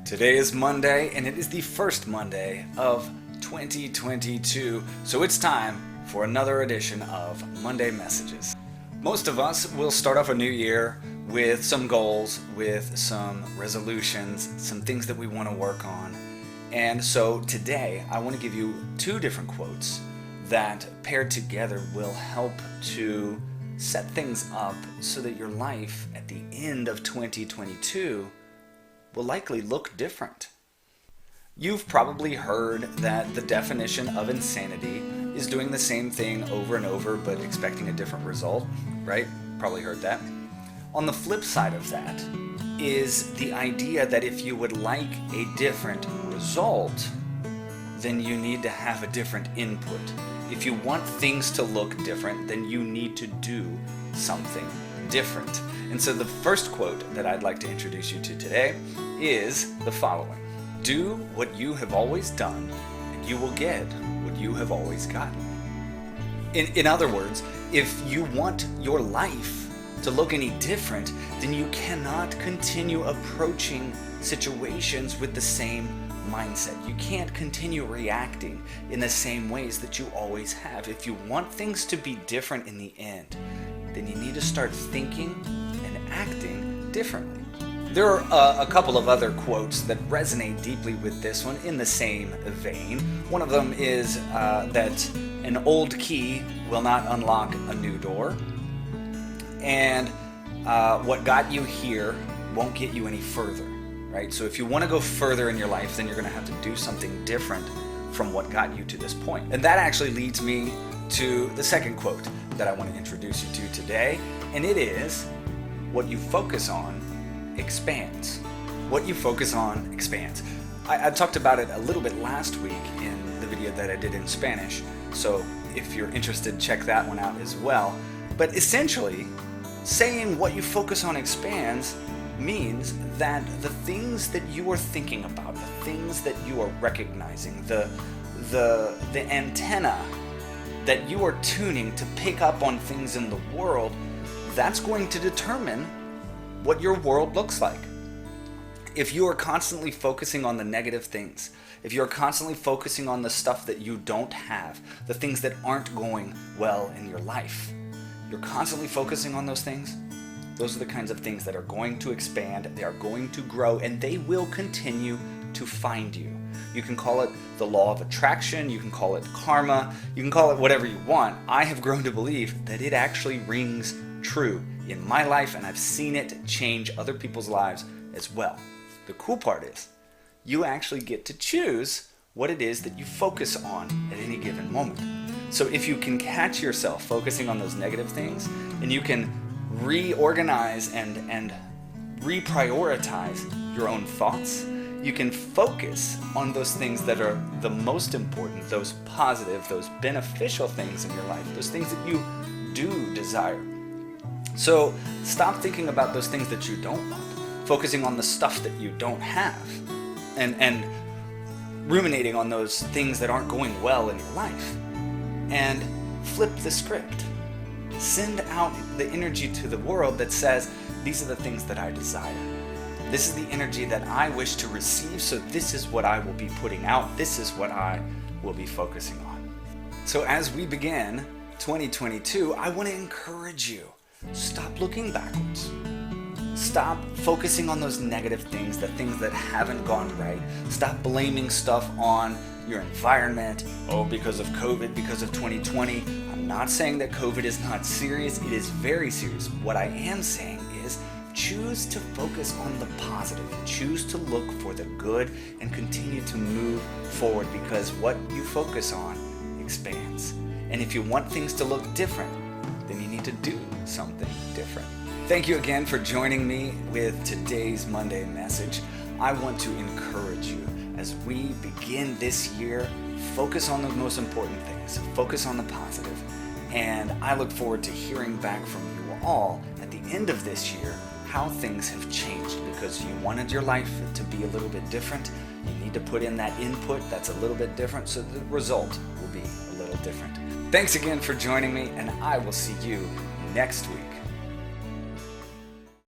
Today is Monday, and it is the first Monday of 2022, so it's time for another edition of Monday Messages. Most of us will start off a new year with some goals, with some resolutions, some things that we want to work on. And so today, I want to give you two different quotes that paired together will help to set things up so that your life at the end of 2022 will likely look different. You've probably heard that the definition of insanity is doing the same thing over and over but expecting a different result, right? Probably heard that. On the flip side of that is the idea that if you would like a different result, then you need to have a different input. If you want things to look different, then you need to do something different. And so the first quote that I'd like to introduce you to today is the following. Do what you have always done, and you will get what you have always gotten. In other words, if you want your life to look any different, then you cannot continue approaching situations with the same mindset. You can't continue reacting in the same ways that you always have. If you want things to be different in the end, then you need to start thinking and acting differently. There are a couple of other quotes that resonate deeply with this one in the same vein. One of them is that an old key will not unlock a new door, and what got you here won't get you any further, right? So if you want to go further in your life, then you're going to have to do something different from what got you to this point. And that actually leads me to the second quote that I want to introduce you to today, and it is, what you focus on expands. What you focus on expands. I talked about it a little bit last week in the video that I did in Spanish, so if you're interested, check that one out as well. But essentially, saying what you focus on expands means that the things that you are thinking about, the things that you are recognizing, the antenna that you are tuning to pick up on things in the world, that's going to determine what your world looks like. If you are constantly focusing on the negative things, if you're constantly focusing on the stuff that you don't have, the things that aren't going well in your life, you're constantly focusing on those things, those are the kinds of things that are going to expand, they are going to grow, and they will continue to find you. You can call it the law of attraction, you can call it karma, you can call it whatever you want. I have grown to believe that it actually rings true in my life, and I've seen it change other people's lives as well. The cool part is, you actually get to choose what it is that you focus on at any given moment. So if you can catch yourself focusing on those negative things, and you can reorganize and reprioritize your own thoughts, you can focus on those things that are the most important, those positive, those beneficial things in your life, those things that you do desire. So stop thinking about those things that you don't want, focusing on the stuff that you don't have, and ruminating on those things that aren't going well in your life, and flip the script. Send out the energy to the world that says, these are the things that I desire. This is the energy that I wish to receive, so this is what I will be putting out. This is what I will be focusing on. So as we begin 2022, I want to encourage you, stop looking backwards. Stop focusing on those negative things, the things that haven't gone right. Stop blaming stuff on your environment. Oh, because of COVID, because of 2020. I'm not saying that COVID is not serious. It is very serious. What I am saying is, choose to focus on the positive. Choose to look for the good and continue to move forward, because what you focus on expands. And if you want things to look different, then you need to do something different. Thank you again for joining me with today's Monday message. I want to encourage you as we begin this year, focus on the most important things, focus on the positive. And I look forward to hearing back from you all at the end of this year how things have changed, because you wanted your life to be a little bit different. You need to put in that input that's a little bit different, so the result will be a little different. Thanks again for joining me, and I will see you next week.